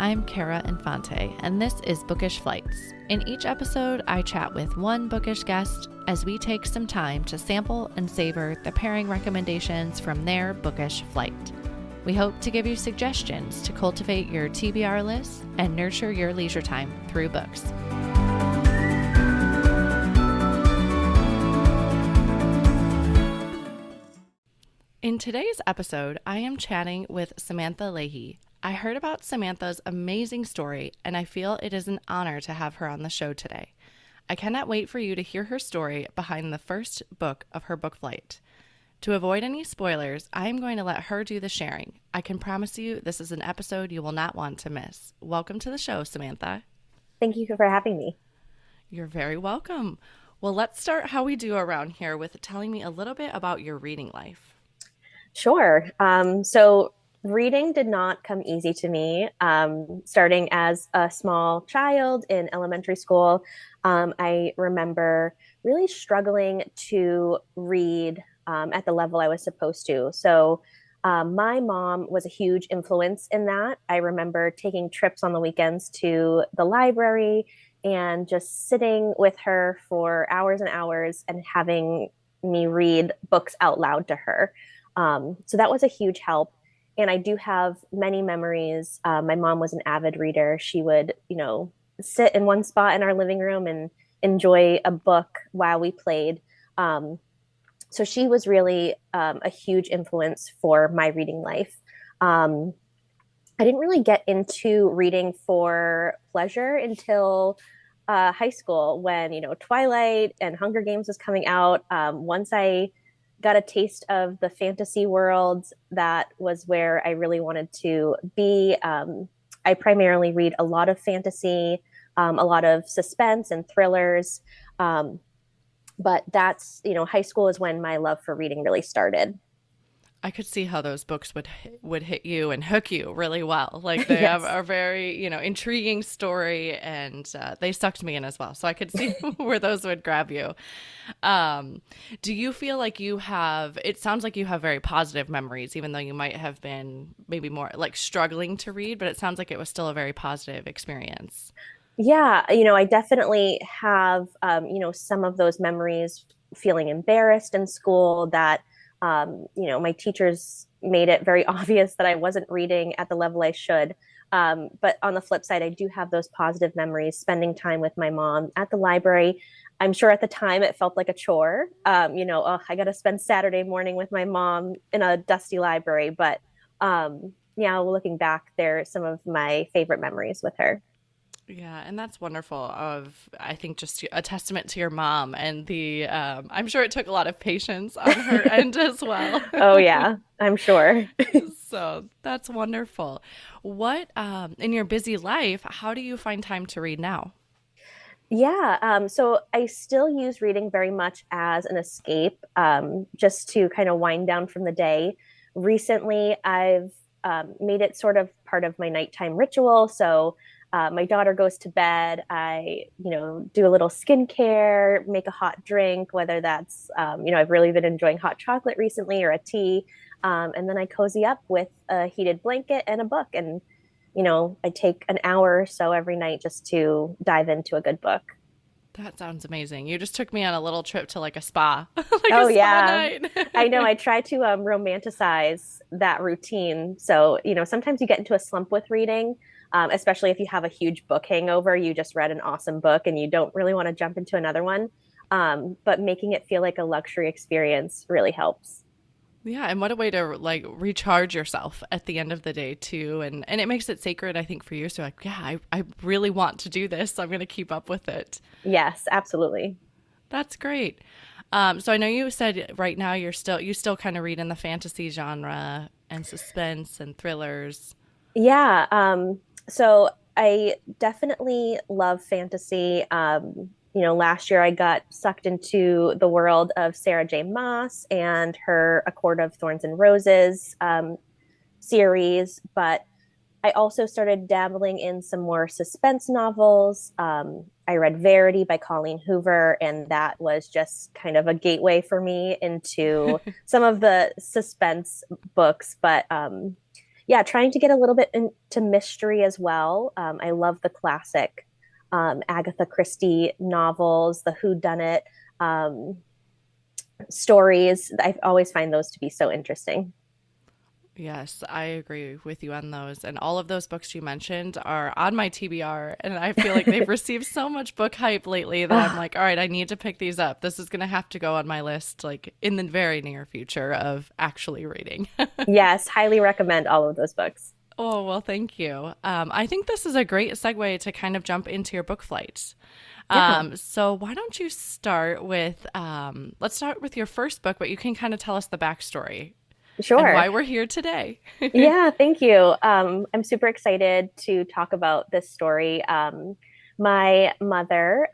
I'm Kara Infante, and this is Bookish Flights. In each episode, I chat with one bookish guest as we take some time to sample and savor the pairing recommendations from their bookish flight. We hope to give you suggestions to cultivate your TBR list and nurture your leisure time through books. In today's episode, I am chatting with Samantha Leahy. I heard about Samantha's amazing story, and I feel it is an honor to have her on the show today. I cannot wait for you to hear her story behind the first book of her book flight. To avoid any spoilers, I am going to let her do the sharing. I can promise you this is an episode you will not want to miss. Welcome to the show, Samantha. Thank you for having me. You're very welcome. Well, let's start how we do around here with telling me a little bit about your reading life. Sure. So reading did not come easy to me. Starting as a small child in elementary school, I remember really struggling to read at the level I was supposed to. So my mom was a huge influence in that. I remember taking trips on the weekends to the library and just sitting with her for hours and hours and having me read books out loud to her. So that was a huge help. And I do have many memories. My mom was an avid reader. She would, sit in one spot in our living room and enjoy a book while we played. So she was really a huge influence for my reading life. I didn't really get into reading for pleasure until high school when, Twilight and Hunger Games was coming out. Once I got a taste of the fantasy world, that was where I really wanted to be. I primarily read a lot of fantasy, a lot of suspense and thrillers. But that's, high school is when my love for reading really started. I could see how those books would hit you and hook you really well. Like they Yes. have a very, intriguing story, and they sucked me in as well. So I could see where those would grab you. Do you feel like it sounds like you have very positive memories, even though you might have been maybe more like struggling to read, but it sounds like it was still a very positive experience. Yeah, I definitely have, some of those memories feeling embarrassed in school that, my teachers made it very obvious that I wasn't reading at the level I should. But on the flip side, I do have those positive memories, spending time with my mom at the library. I'm sure at the time it felt like a chore. Oh, I got to spend Saturday morning with my mom in a dusty library. But yeah, looking back, they're some of my favorite memories with her. Yeah, and that's wonderful I think just a testament to your mom and I'm sure it took a lot of patience on her end as well. Oh, yeah, I'm sure. So that's wonderful. What, in your busy life, how do you find time to read now? Yeah, so I still use reading very much as an escape, just to kind of wind down from the day. Recently, I've made it sort of part of my nighttime ritual. So my daughter goes to bed. I, do a little skincare, make a hot drink, whether that's, I've really been enjoying hot chocolate recently or a tea. And then I cozy up with a heated blanket and a book. And I take an hour or so every night just to dive into a good book. That sounds amazing. You just took me on a little trip to like a spa, like a Oh spa yeah. night. I know I try to romanticize that routine. So, sometimes you get into a slump with reading, especially if you have a huge book hangover. You just read an awesome book and you don't really want to jump into another one. But making it feel like a luxury experience really helps. Yeah, and what a way to like recharge yourself at the end of the day too, and it makes it sacred, I think, for you. So like, yeah, I really want to do this. So I'm going to keep up with it. Yes, absolutely. That's great. So I know you said right now you still kind of read in the fantasy genre and suspense and thrillers. Yeah. So I definitely love fantasy. Last year I got sucked into the world of Sarah J. Maas and her A Court of Thorns and Roses series, but I also started dabbling in some more suspense novels. I read Verity by Colleen Hoover, and that was just kind of a gateway for me into some of the suspense books. But yeah, trying to get a little bit into mystery as well. I love the classic Agatha Christie novels, the whodunit um, stories. I always find those to be so interesting. Yes, I agree with you on those. And all of those books you mentioned are on my TBR. And I feel like they've received so much book hype lately that I'm like, all right, I need to pick these up. This is going to have to go on my list, like in the very near future of actually reading. Yes, highly recommend all of those books. Oh, well, thank you. I think this is a great segue to kind of jump into your book flight. Yeah, So why don't you start with, let's start with your first book, but you can kind of tell us the backstory and sure. why we're here today. Yeah, thank you. I'm super excited to talk about this story. My mother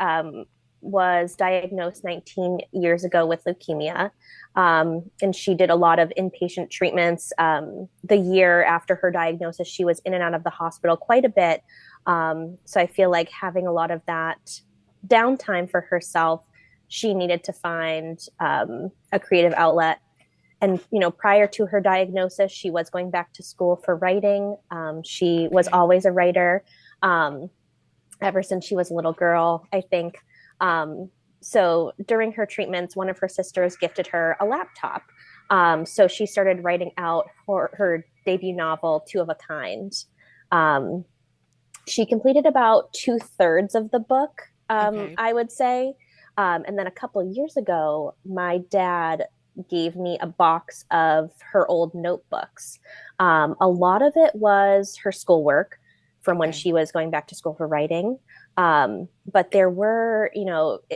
was diagnosed 19 years ago with leukemia, and she did a lot of inpatient treatments. The year after her diagnosis, she was in and out of the hospital quite a bit. So I feel like having a lot of that downtime for herself, she needed to find a creative outlet. And prior to her diagnosis, she was going back to school for writing. She was Okay. always a writer um, ever since she was a little girl, I think. So during her treatments, one of her sisters gifted her a laptop. So she started writing out her debut novel, Two of a Kind. Um, she completed about two-thirds of the book, Okay. I would say. And then a couple of years ago, my dad gave me a box of her old notebooks. A lot of it was her schoolwork from when Okay. she was going back to school for writing. But there were,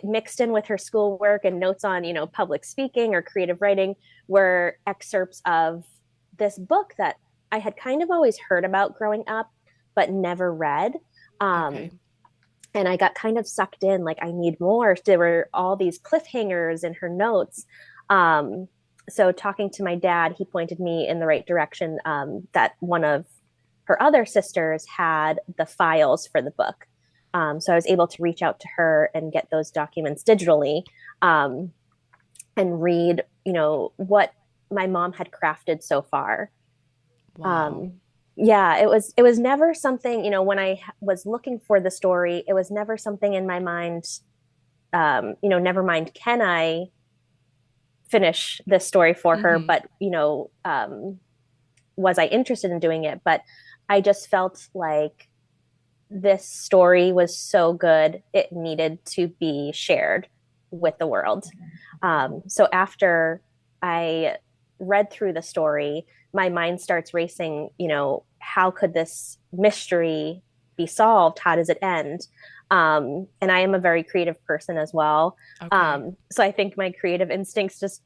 mixed in with her schoolwork and notes on, public speaking or creative writing were excerpts of this book that I had kind of always heard about growing up but never read. Okay. Um, and I got kind of sucked in, like, I need more. There were all these cliffhangers in her notes. Um, so, talking to my dad, he pointed me in the right direction that one of her other sisters had the files for the book. So, I was able to reach out to her and get those documents digitally um, and read, what my mom had crafted so far. Wow. um yeah, it was never something, when I was looking for the story, it was never something in my mind. Never mind, can I finish this story for her, Mm-hmm. but was I interested in doing it? But I just felt like this story was so good, it needed to be shared with the world. So after I read through the story, my mind starts racing. How could this mystery be solved? How does it end? And I am a very creative person as well. Okay. So I think my creative instincts just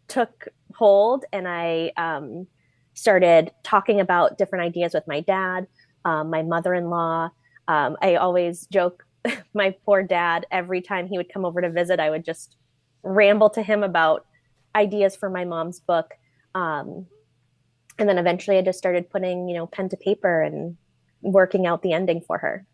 took hold, and I started talking about different ideas with my dad, my mother-in-law. I always joke, my poor dad, every time he would come over to visit, I would just ramble to him about ideas for my mom's book. Um, and then eventually I just started putting, pen to paper and working out the ending for her.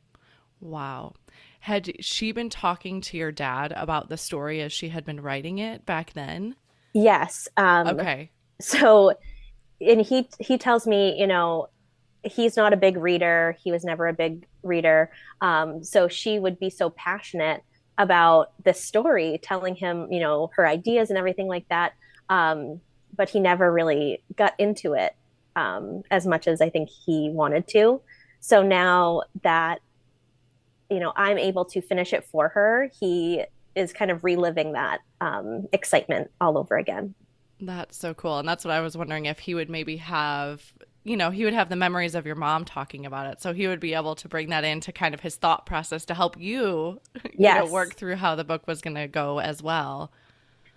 Wow. Had she been talking to your dad about the story as she had been writing it back then? Yes. Okay. So, and he tells me, he's not a big reader. He was never a big reader. So she would be so passionate about this story, telling him, her ideas and everything like that. Um, but he never really got into it as much as I think he wanted to. So now that, I'm able to finish it for her, he is kind of reliving that excitement all over again. That's so cool. And that's what I was wondering if he would maybe have, he would have the memories of your mom talking about it. So he would be able to bring that into kind of his thought process to help you, work Yes. through how the book was going to go as well.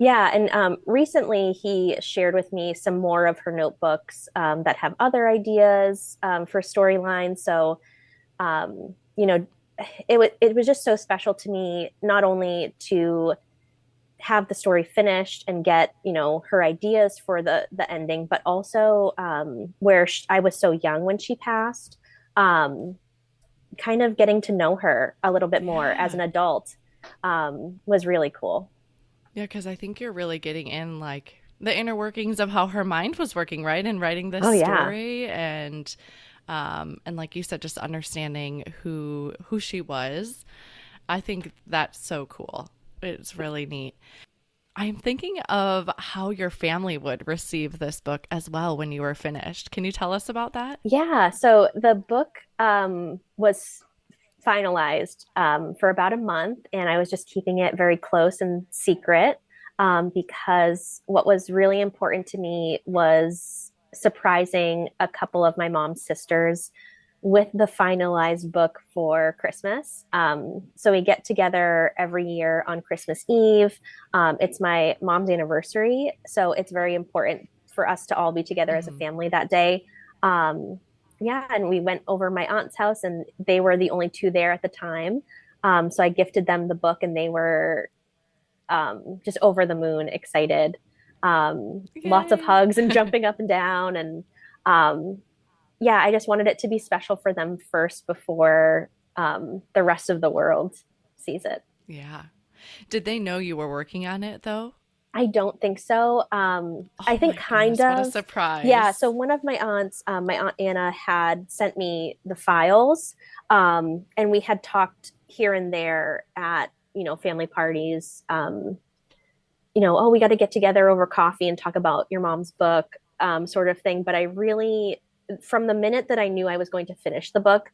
Yeah, and recently he shared with me some more of her notebooks that have other ideas for storylines. So, it was just so special to me, not only to have the story finished and get her ideas for the ending, but also where I was so young when she passed, um, kind of getting to know her a little bit more as Yeah. an adult was really cool. Yeah, because I think you're really getting in like the inner workings of how her mind was working, right? And writing this Oh yeah. story and like you said, just understanding who she was. I think that's so cool. It's really neat. I'm thinking of how your family would receive this book as well when you were finished. Can you tell us about that? Yeah, so the book was finalized for about a month, and I was just keeping it very close and secret because what was really important to me was surprising a couple of my mom's sisters with the finalized book for Christmas. So we get together every year on Christmas Eve. It's my mom's anniversary, so it's very important for us to all be together as a Hmm. family that day. Um, yeah, and we went over my aunt's house, and they were the only two there at the time. So I gifted them the book, and they were just over the moon, excited. Lots of Yay. hugs and jumping up and down, and um, yeah, I just wanted it to be special for them first before the rest of the world sees it. Yeah. Did they know you were working on it though? I don't think so. I Oh think my kind goodness, what a of. Yeah. So surprise. one of my aunts, my aunt Anna, had sent me the files, and we had talked here and there at family parties. Oh, we got to get together over coffee and talk about your mom's book, sort of thing. But I really, from the minute that I knew I was going to finish the book,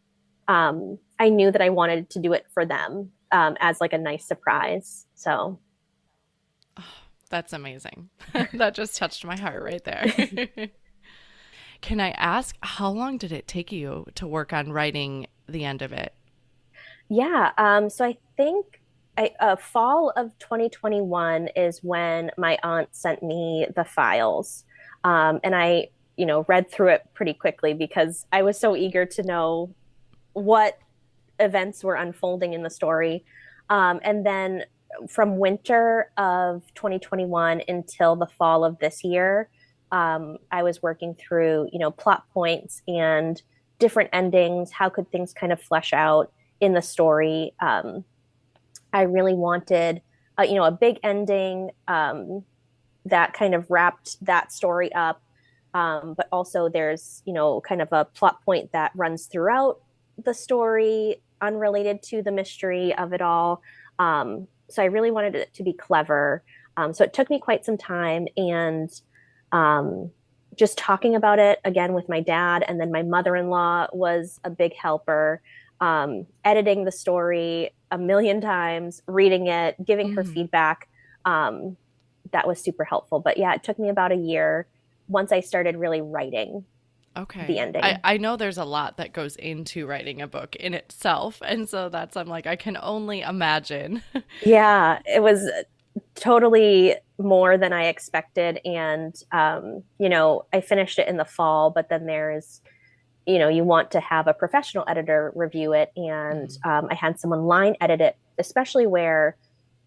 I knew that I wanted to do it for them as like a nice surprise. So Oh, that's amazing. That just touched my heart right there. Can I ask, how long did it take you to work on writing the end of it? yeah, so I think fall of 2021 is when my aunt sent me the files. And I, read through it pretty quickly because I was so eager to know what events were unfolding in the story. And then from winter of 2021 until the fall of this year, I was working through, plot points and different endings. How could things kind of flesh out in the story? I really wanted, a big ending that kind of wrapped that story up. But also, there's, kind of a plot point that runs throughout the story, unrelated to the mystery of it all. So I really wanted it to be clever. So it took me quite some time, and um, just talking about it again with my dad, and then my mother-in-law was a big helper. Editing the story a million times, reading it, giving her Mm. feedback. Um, that was super helpful. But yeah, it took me about a year once I started really writing the Okay. I, ending. I know there's a lot that goes into writing a book in itself. And so I'm like, I can only imagine. Yeah, it was totally more than I expected. And, I finished it in the fall, but then there's, you want to have a professional editor review it. And Mm. I had someone line edit it, especially where,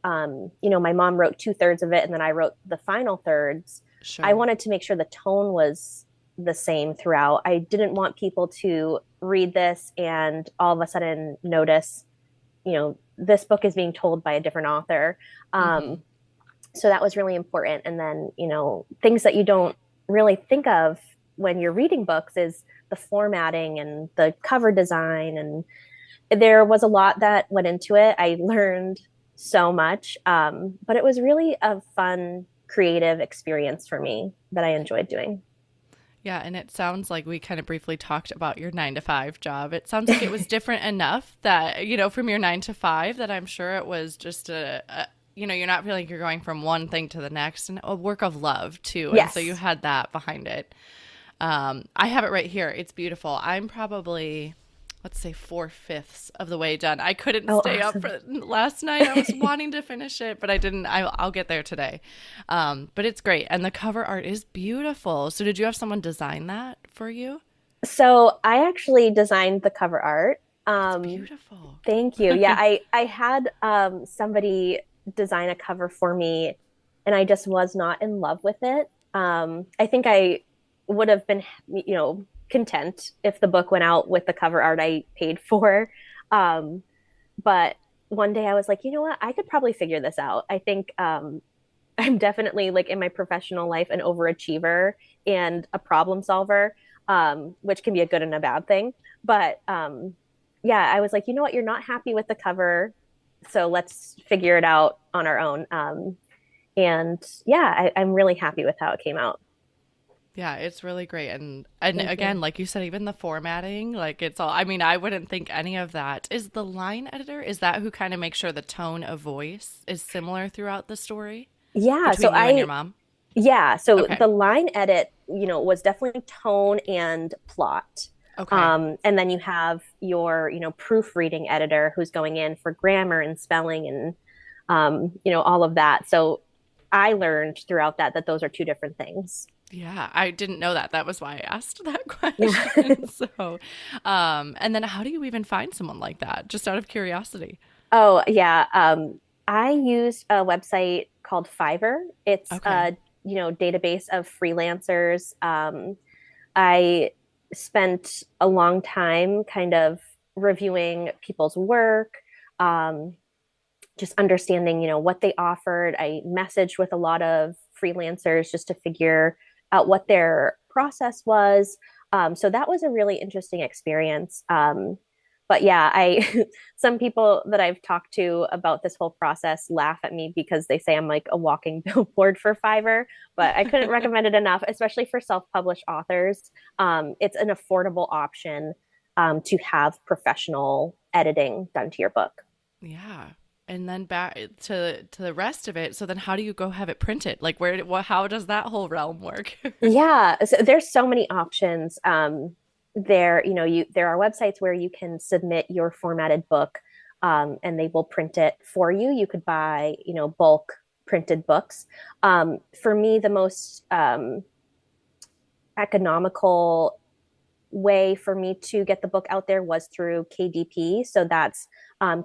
my mom wrote two-thirds of it and then I wrote the final thirds. I Sure. wanted to make sure the tone was the same throughout. I didn't want people to read this and all of a sudden notice, this book is being told by a different author. Hmm. So that was really important. And then, things that you don't really think of when you're reading books is the formatting and the cover design. And there was a lot that went into it. I learned so much, but it was really a fun, creative experience for me that I enjoyed doing. Yeah. And it sounds like we kind of briefly talked about your 9 to 5 job. It sounds like it was different enough that, from your 9 to 5, that I'm sure it was just you're not feeling like you're going from one thing to the next, and a work of love too. And so you Yes. had that behind it. I have it right here. It's beautiful. I'm probably, let's say, 4/5 of the way done. I couldn't Oh, stay up awesome. for last night. I was wanting to finish it, but I didn't. I'll get there today. But it's great, and the cover art is beautiful. So, did you have someone design that for you? So I actually designed the cover art. It's Um, beautiful. Thank you. Yeah, I had somebody design a cover for me, and I just was not in love with it. I think I would have been, content if the book went out with the cover art I paid for. But one day I was like, you know what? I could probably figure this out. I think I'm definitely like in my professional life an overachiever and a problem solver, which can be a good and a bad thing. But yeah, I was like, you know what, you're not happy with the cover, so let's figure it out on our own. And yeah, I'm really happy with how it came out. Yeah, it's really great. And Thank you. again, like you said, even the formatting, like it's all, I mean, I wouldn't think any of that. Is the line editor, is that who kind of makes sure the tone of voice is similar throughout the story Yeah, so between you and your I mom? Yeah, so Okay. the line edit, was definitely tone and plot. Okay. And then you have your, proofreading editor who's going in for grammar and spelling and, all of that. So I learned throughout that those are two different things. Yeah, I didn't know that. That was why I asked that Yeah. question. So, and then how do you even find someone like that? Just out of curiosity. Oh, yeah. I used a website called Fiverr. It's Okay. a, database of freelancers. I spent a long time kind of reviewing people's work, um, just understanding, what they offered. I messaged with a lot of freelancers just to figure out what their process was. So that was a really interesting experience. But yeah, I some people that I've talked to about this whole process laugh at me because they say I'm like a walking billboard for Fiverr, but I couldn't recommend it enough, especially for self-published authors. It's an affordable option to have professional editing done to your book. Yeah. And then back to the rest of it. So then how do you go have it printed? Like how does that whole realm work? Yeah, so there's so many options. There are websites where you can submit your formatted book, and they will print it for you. You could buy, bulk printed books. For me, the most economical way for me to get the book out there was through KDP. So that's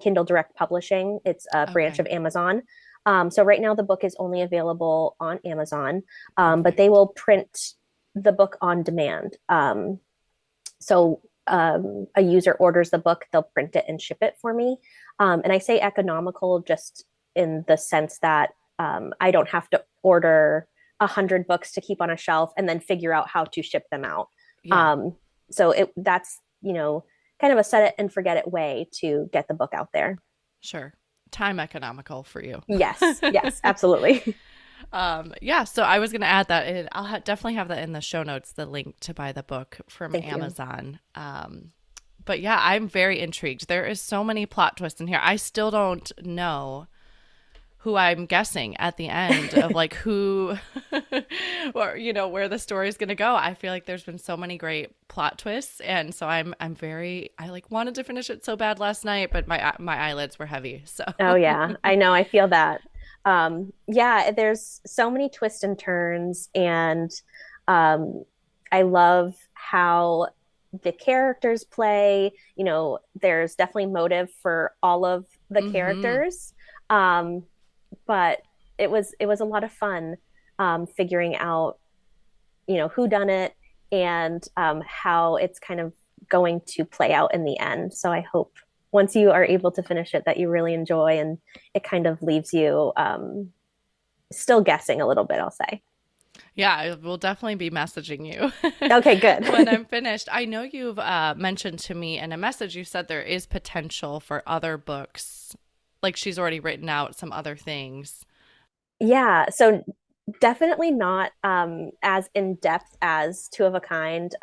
Kindle Direct Publishing. It's a branch of Okay. Amazon. So right now the book is only available on Amazon, but they Perfect. will print the book on demand. So a user orders the book, they'll print it and ship it for me. And I say economical just in the sense that I don't have to order 100 books to keep on a shelf and then figure out how to ship them out. Yeah, Um, so that's kind of a set it and forget it way to get the book out there. sure. Time economical for you. Yes, yes, absolutely. Yeah, so I was going to add that in. Definitely have that in the show notes, the link to buy the book from Thank you. Amazon. But yeah, I'm very intrigued. There is so many plot twists in here. I still don't know who I'm guessing at the end of like who or where the story's going to go. I feel like there's been so many great plot twists, and so I'm very, I like wanted to finish it so bad last night, but my eyelids were heavy. So Oh yeah, I know. I feel that. Yeah, there's so many twists and turns, and um, I love how the characters play. There's definitely motive for all of the mhm. characters, um, but it was a lot of fun figuring out, who done it and how it's kind of going to play out in the end. So I hope once you are able to finish it that you really enjoy and it kind of leaves you still guessing a little bit, I'll say. Yeah, I will definitely be messaging you Okay, when good. I'm finished. I know you've mentioned to me in a message, you said there is potential for other books. Like she's already written out some other things. Yeah, so definitely not as in depth as Two of a Kind,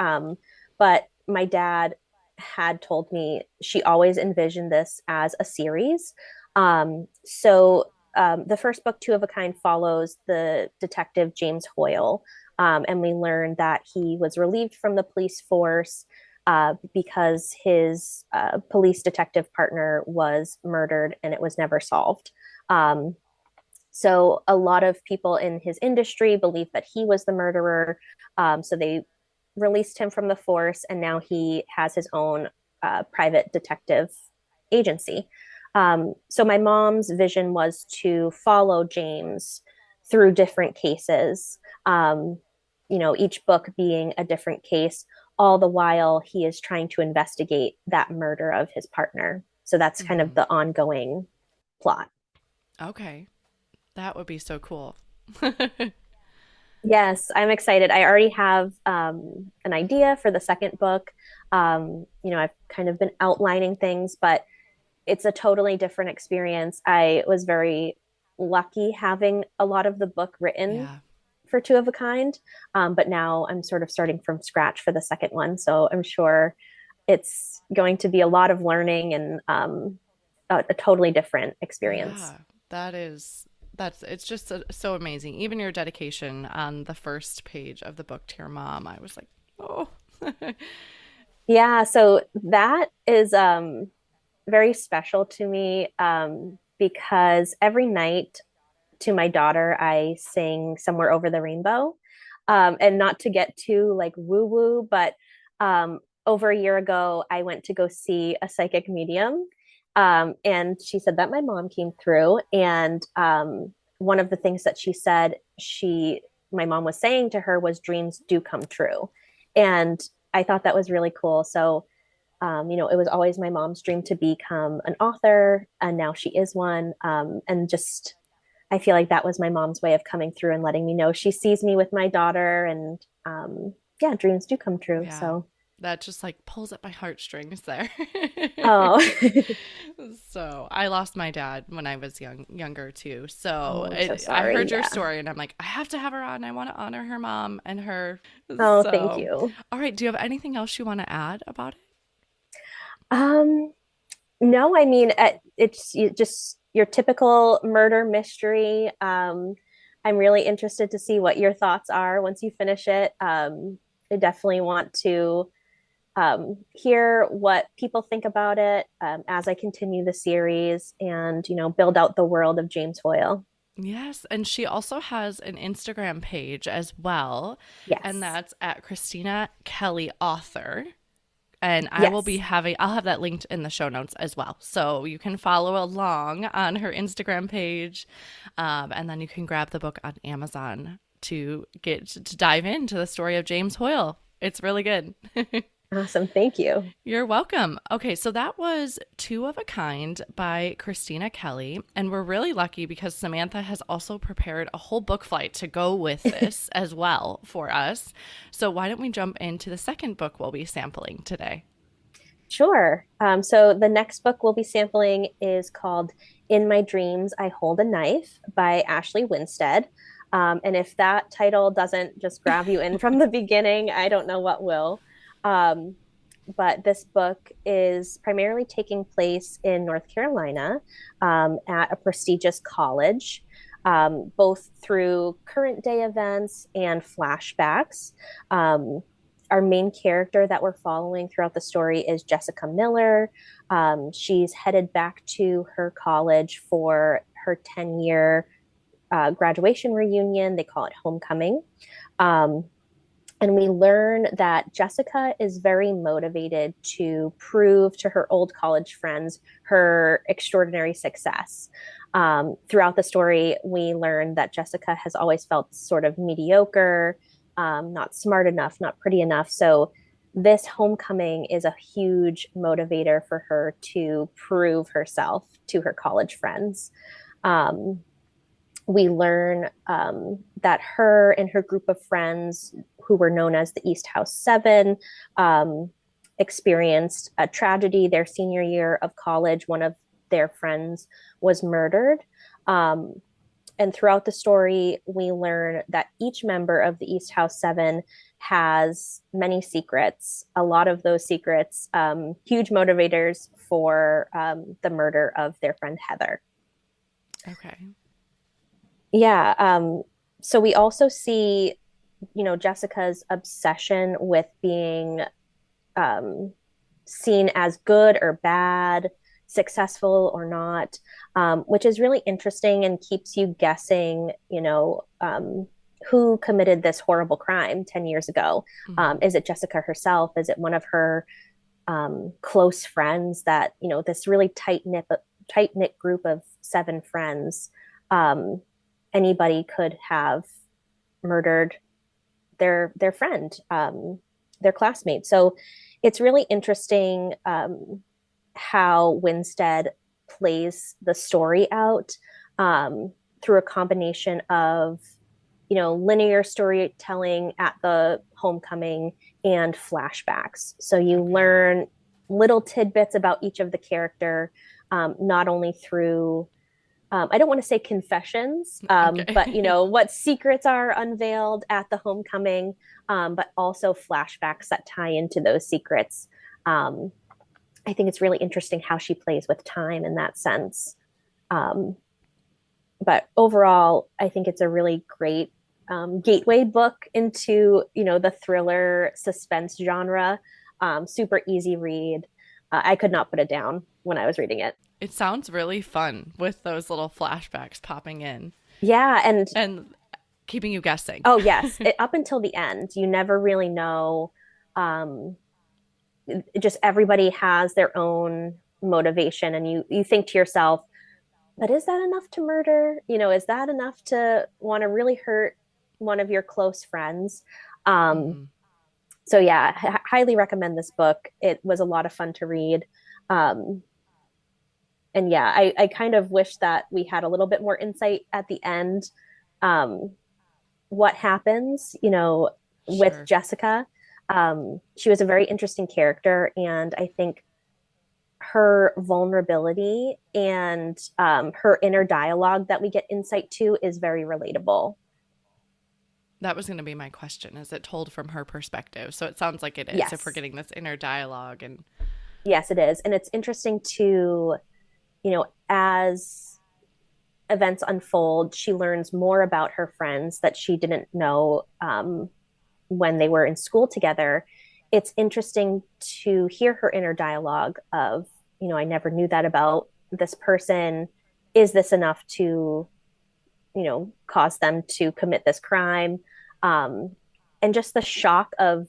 but my dad had told me she always envisioned this as a series. The first book, Two of a Kind, follows the detective James Hoyle, and we learn that he was relieved from the police force because his police detective partner was murdered and it was never solved. So a lot of people in his industry believe that he was the murderer. So they released him from the force, and now he has his own private detective agency. So my mom's vision was to follow James through different cases. Each book being a different case, all the while he is trying to investigate that murder of his partner. So that's kind of Hmm. the ongoing plot. Okay. That would be so cool. Yes, I'm excited. I already have an idea for the second book. I've kind of been outlining things, but it's a totally different experience. I was very lucky having a lot of the book written Yeah. for Two of a Kind, but now I'm sort of starting from scratch for the second one. So I'm sure it's going to be a lot of learning and a totally different experience. Yeah. That is that's it's just so amazing. Even your dedication on the first page of the book to your mom, I was like, "Oh." Yeah, so that is very special to me because every night to my daughter, I sing Somewhere Over the Rainbow. And not to get too like woo woo, but over a year ago, I went to go see a psychic medium. And she said that my mom came through. And one of the things that she said, my mom was saying to her was dreams do come true. And I thought that was really cool. So, it was always my mom's dream to become an author, and now she is one. And just I feel like that was my mom's way of coming through and letting me know she sees me with my daughter, and yeah, dreams do come true. Yeah. So, That just like pulls at my heartstrings there. oh, So I lost my dad when I was younger too. So oh, I'm so I sorry. heard your Yeah. story and I'm like, I have to have her on. I want to honor her mom and her. Oh, thank So, you. all right. Do you have anything else you want to add about it? Um, no, I mean, it's just your typical murder mystery. I'm really interested to see what your thoughts are once you finish it. I definitely want to hear what people think about it as I continue the series and, build out the world of James Hoyle. Yes, and she also has an Instagram page as well, and Yes. that's at Christina Kelly Author. And Yes. I'll have that linked in the show notes as well. So you can follow along on her Instagram page. And then you can grab the book on Amazon to dive into the story of James Hoyle. It's really good. Awesome. Thank you. You're welcome. Okay, so that was Two of a Kind by Christina Kelly. And we're really lucky because Samantha has also prepared a whole book flight to go with this as well for us. So why don't we jump into the second book we'll be sampling today? Sure. So the next book we'll be sampling is called In My Dreams, I Hold a Knife by Ashley Winstead. And if that title doesn't just grab you in from the beginning, I don't know what will. Um, but this book is primarily taking place in North Carolina at a prestigious college, both through current day events and flashbacks. Our main character that we're following throughout the story is Jessica Miller. She's headed back to her college for her 10-year graduation reunion. They call it homecoming. Um, and we learn that Jessica is very motivated to prove to her old college friends her extraordinary success. Throughout the story, we learn that Jessica has always felt sort of mediocre, not smart enough, not pretty enough. So, this homecoming is a huge motivator for her to prove herself to her college friends. Um, we learn that her and her group of friends, who were known as the East House Seven, experienced a tragedy their senior year of college. One of their friends was murdered. Um, and throughout the story, we learn that each member of the East House Seven has many secrets. A lot of those secrets, huge motivators for the murder of their friend Heather. Okay. Yeah. So we also see, Jessica's obsession with being um, seen as good or bad, successful or not, which is really interesting and keeps you guessing, who committed this horrible crime 10 years ago. Mm-hmm. Is it Jessica herself? Is it one of her close friends that, this really tight knit group of seven friends? Um, Anybody could have murdered their friend, their classmate. So it's really interesting how Winstead plays the story out through a combination of linear storytelling at the homecoming and flashbacks. So you Okay. learn little tidbits about each of the character, not only through I don't want to say confessions, but Okay. what secrets are unveiled at the homecoming, but also flashbacks that tie into those secrets. Um, I think it's really interesting how she plays with time in that sense. Um, but overall, I think it's a really great gateway book into the thriller suspense genre. Super easy read. I could not put it down when I was reading it. It sounds really fun with those little flashbacks popping in Yeah, and and keeping you guessing. oh yes, up until the end, you never really know. Um, just everybody has their own motivation, and you think to yourself, but is that enough to murder? Is that enough to want to really hurt one of your close friends? Um, Hmm. so yeah, highly recommend this book. It was a lot of fun to read. Um, and yeah, I kind of wish that we had a little bit more insight at the end. Um, what happens, with Sure. Jessica. She was a very interesting character, and I think her vulnerability and her inner dialogue that we get insight to is very relatable. That was going to be my question. Is it told from her perspective? So it sounds like it is if we're Yes, getting this inner dialogue and yes, it is. And it's interesting to, as events unfold, she learns more about her friends that she didn't know when they were in school together. It's interesting to hear her inner dialogue of, I never knew that about this person. Is this enough to, cause them to commit this crime? Um, and just the shock of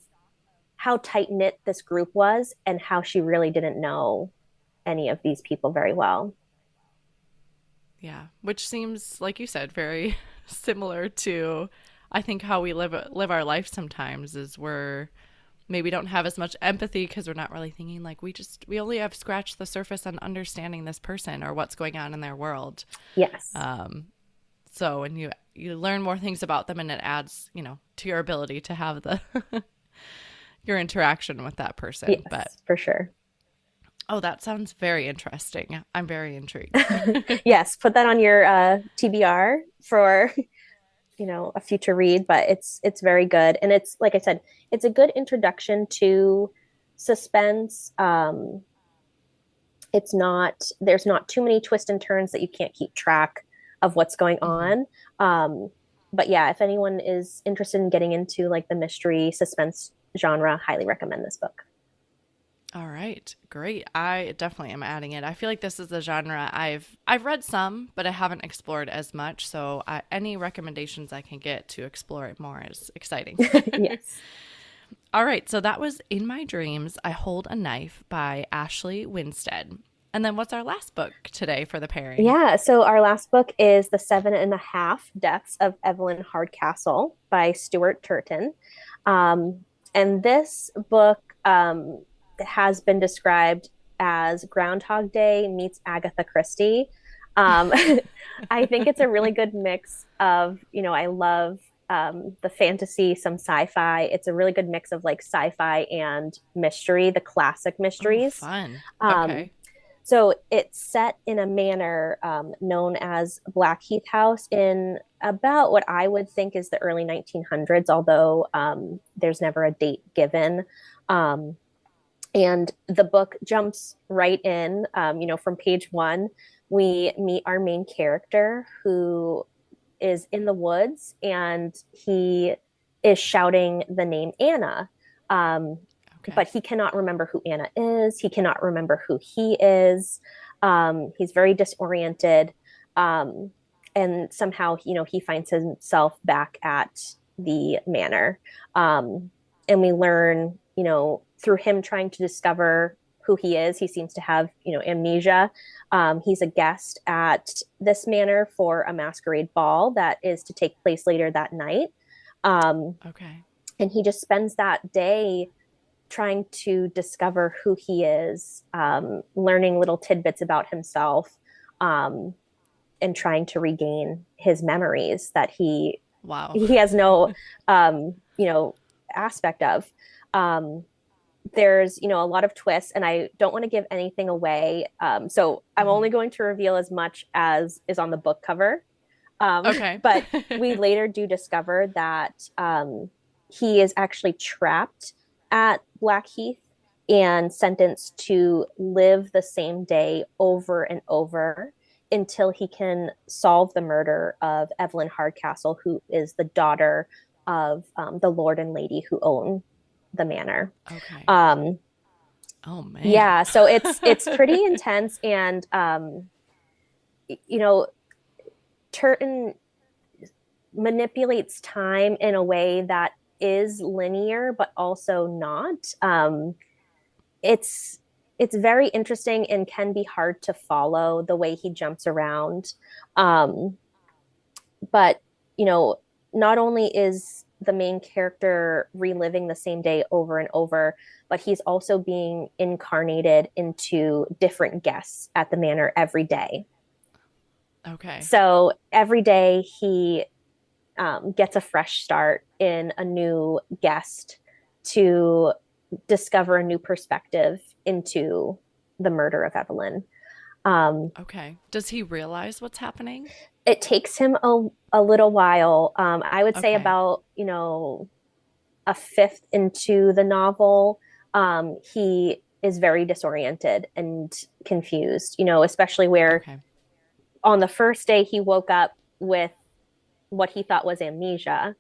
how tight knit this group was and how she really didn't know any of these people very well. yeah, which seems like you said very similar to I think how we live our life sometimes is we're maybe don't have as much empathy because we're not really thinking like we only have scratched the surface on understanding this person or what's going on in their world. Yes. Um, so when you learn more things about them and it adds, to your ability to have the your interaction with that person. But Yes, for sure. oh, that sounds very interesting. I'm very intrigued. Yes, put that on your TBR for a future read, but it's very good, and it's like I said, it's a good introduction to suspense. It's not There's not too many twists and turns that you can't keep track of what's going Hmm. on. But yeah, if anyone is interested in getting into like the mystery suspense genre, highly recommend this book. All right, great. I definitely am adding it. I feel like this is a genre I've read some, but I haven't explored as much. So any recommendations I can get to explore it more is exciting. Yes. All right, so that was In My Dreams, I Hold a Knife by Ashley Winstead. And then what's our last book today for the pairing? Yeah, so our last book is The Seven and a Half Deaths of Evelyn Hardcastle by Stuart Turton. Um, and this book has been described as Groundhog Day meets Agatha Christie. Um, I think it's a really good mix of, I love the fantasy, some sci fi. It's a really good mix of like sci fi and mystery, the classic Oh, mysteries. fun. Um, Okay. so it's set in a manor known as Blackheath House in about what I would think is the early 1900s, although there's never a date given. Um, and the book jumps right in. From page one, we meet our main character who is in the woods and he is shouting the name Anna. Um, Okay. but he cannot remember who Anna is. He cannot remember who he is. He's very disoriented. Um, and somehow, he finds himself back at the manor. Um, and we learn, through him trying to discover who he is, he seems to have, amnesia. He's a guest at this manor for a masquerade ball that is to take place later that night. Um, Okay. and he just spends that day trying to discover who he is, learning little tidbits about himself, um, and trying to regain his memories that he Wow. he has no aspect of. Um, there's a lot of twists, and I don't want to give anything away. So I'm Hmm. only going to reveal as much as is on the book cover. Okay. But we later do discover that he is actually trapped at Blackheath and sentenced to live the same day over and over until he can solve the murder of Evelyn Hardcastle, who is the daughter of the lord and lady who own the manor. Okay. Um, Oh man. yeah, so it's pretty intense, and you know, Turton manipulates time in a way that is linear but also not. It's it's very interesting and can be hard to follow the way he jumps around. Um, but you know, not only is the main character reliving the same day over and over, but he's also being incarnated into different guests at the manor every day. Okay. So every day he gets a fresh start in a new guest to discover a new perspective into the murder of Evelyn. Um, Okay. Does he realize what's happening? it takes him a little while. I would say Okay. about, a fifth into the novel. He is very disoriented and confused, especially where Okay. on the first day he woke up with what he thought was amnesia.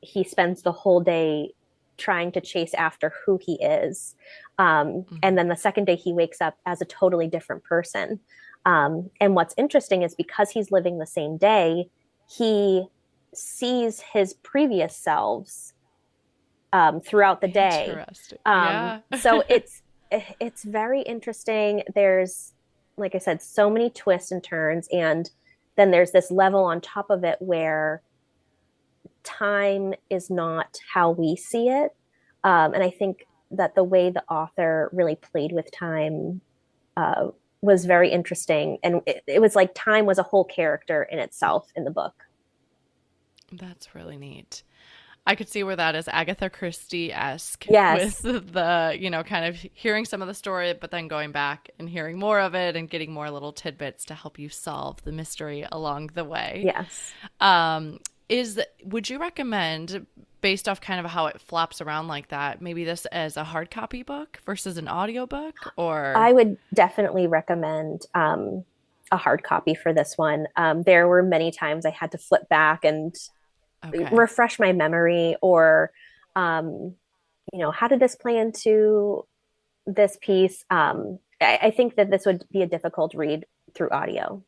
He spends the whole day trying to chase after who he is. And Hmm. then the second day, he wakes up as a totally different person. And what's interesting is because he's living the same day, he sees his previous selves throughout the day. Interesting. Yeah. So it's very interesting. There's, like I said, so many twists and turns, and then there's this level on top of it where time is not how we see it. And I think that the way the author really played with time uh, was very interesting. And it was like time was a whole character in itself in the book. That's really neat. I could see where that is Agatha Christie esque with Yes. the, kind of hearing some of the story, but then going back and hearing more of it and getting more little tidbits to help you solve the mystery along the way. Yes. Um, would you recommend, based off kind of how it flops around like that, maybe this as a hard copy book versus an audiobook or? I would definitely recommend a hard copy for this one. There were many times I had to flip back and Okay. refresh my memory, or um, how did this play into this piece? I think that this would be a difficult read through audio.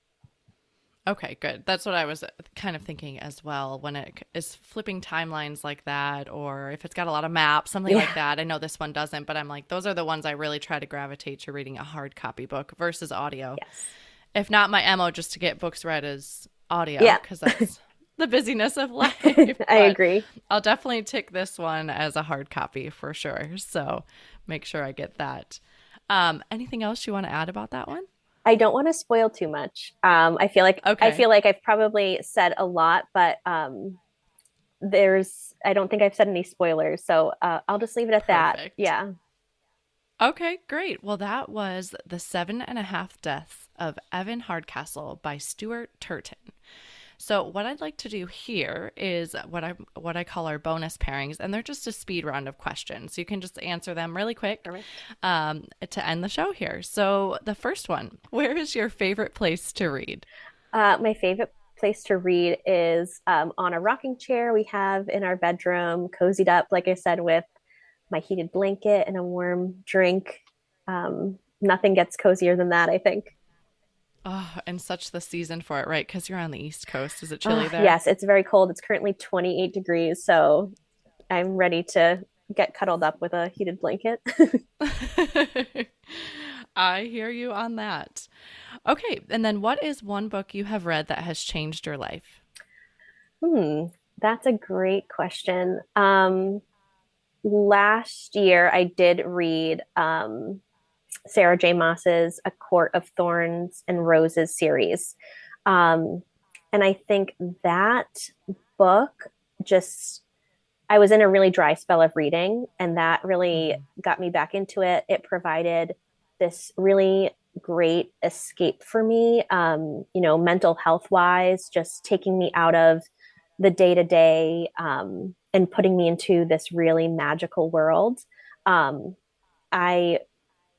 Okay, good. That's what I was kind of thinking as well when it is flipping timelines like that, or if it's got a lot of maps, something Yeah. like that. I know this one doesn't, but I'm like, those are the ones I really try to gravitate to reading a hard copy book versus audio. Yes. If not, my MO just to get books read as audio Yeah. because that's the busyness of life. I But agree. I'll definitely tick this one as a hard copy for sure. So make sure I get that. Anything else you want to add about that one? I don't want to spoil too much. I Okay, feel like I've probably said a lot, but I don't think I've said any spoilers, so I'll just leave it at that. perfect. Yeah. Okay, great. Well, that was The 7.5 Deaths of Evan Hardcastle by Stuart Turton. So, what I'd like to do here is what I call our bonus pairings, and they're just a speed round of questions. You can just answer them really quick All right. to end the show here. So, the first one: where is your favorite place to read? My favorite place to read is on a rocking chair we have in our bedroom, cozied up, like I said, with my heated blanket and a warm drink. Nothing gets cozier than that, I think. Oh, and such the season for it, right? Because you're on the East Coast. Is it chilly there? Yes, it's very cold. It's currently 28 degrees, so I'm ready to get cuddled up with a heated blanket. I hear you on that. Okay, and then what is one book you have read that has changed your life? Hmm, that's a great question. Last year I did read Sarah J. Maas's A Court of Thorns and Roses series. Um, and I think that book just, I was in a really dry spell of reading, and that really Mm-hmm. got me back into it. It provided this really great escape for me, mental health wise, just taking me out of the day to day and putting me into this really magical world. Um, I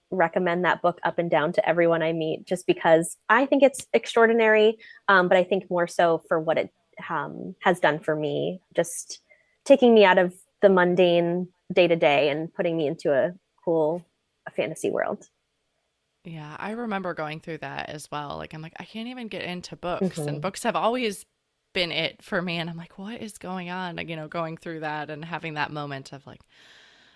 recommend that book up and down to everyone I meet just because I think it's extraordinary, but I think more so for what it has done for me, just taking me out of the mundane day to day and putting me into a cool fantasy world. Yeah, I remember going through that as well. Like, I'm like, I can't even get into books, and Mm-hmm. books have always been it for me. And I'm like, what is going on? Like, going through that and having that moment of like,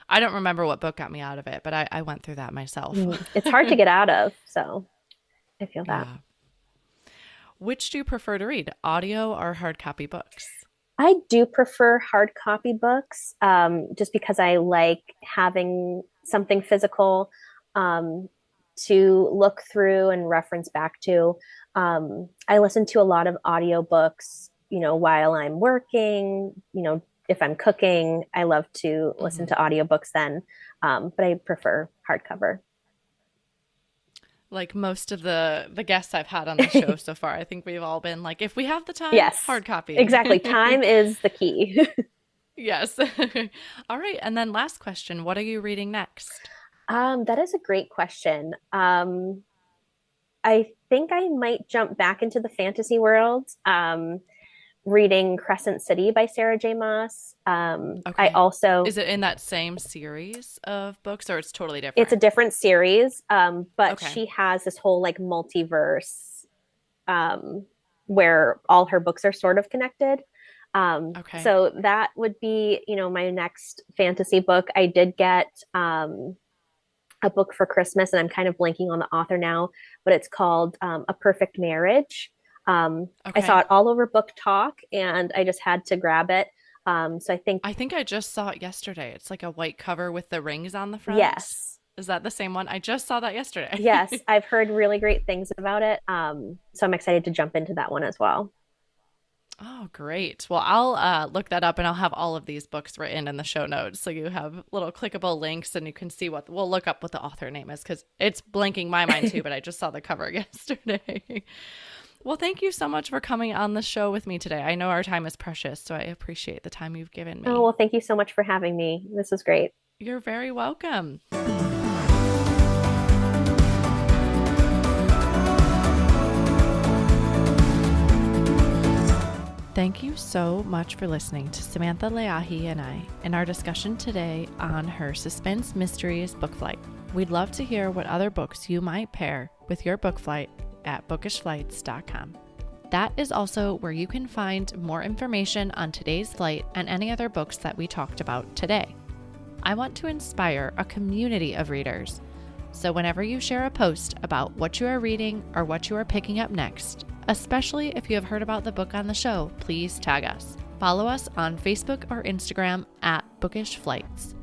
I don't remember what book got me out of it, but I went through that myself. It's hard to get out of, so I feel that. Yeah. Which do you prefer to read, audio or hard copy books? I do prefer hard copy books, just because I like having something physical um, to look through and reference back to. I listen to a lot of audiobooks, while I'm working, if I'm cooking, I love to listen Hmm. to audiobooks then, but I prefer hardcover. Like most of the guests I've had on the show so far, I think we've all been like, if we have the time, Yes, hard copy. exactly. Time is the key. Yes. All right. And then last question, what are you reading next? That is a great question. I think I might jump back into the fantasy world, reading Crescent City by Sarah J. Maas. I Okay. also, Is it in that same series of books or it's totally it's a different? different series, but Okay. she has this whole like multiverse um, where all her books are sort of connected. Okay. So that would be, my next fantasy book. I did get a book for Christmas, and I'm kind of blanking on the author now, but it's called A Perfect Marriage. I saw Okay. it all over Book Talk, and I just had to grab it. So I think, I think I just saw it yesterday. It's like a white cover with the rings on the front. yes, Is that the same one? I just saw that yesterday. yes, I've heard really great things about it. So I'm excited to jump into that one as well. Oh, great. Well, I'll look that up and I'll have all of these books written in the show notes. So you have little clickable links and you can see we'll look up what the author name is because it's blanking my mind too, but I just saw the cover yesterday. Well, thank you so much for coming on the show with me today. I know our time is precious, so I appreciate the time you've given Oh, me. well, thank you so much for having me. This was great. You're very welcome. Thank you so much for listening to Samantha Leahy and I in our discussion today on her Suspense Mysteries book flight. We'd love to hear what other books you might pair with your book flight at bookishflights.com. That is also where you can find more information on today's flight and any other books that we talked about today. I want to inspire a community of readers. So whenever you share a post about what you are reading or what you are picking up next, especially if you have heard about the book on the show, please tag us. Follow us on Facebook or Instagram at Bookish Flights.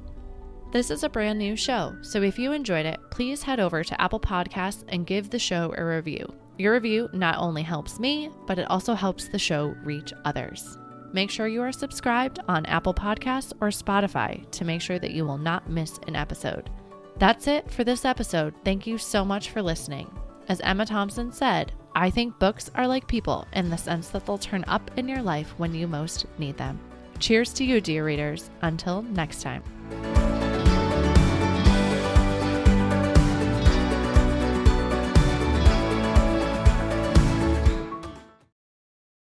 This is a brand new show, so if you enjoyed it, please head over to Apple Podcasts and give the show a review. Your review not only helps me, but it also helps the show reach others. Make sure you are subscribed on Apple Podcasts or Spotify to make sure that you will not miss an episode. That's it for this episode. Thank you so much for listening. As Emma Thompson said, I think books are like people in the sense that they'll turn up in your life when you most need them. Cheers to you, dear readers. Until next time.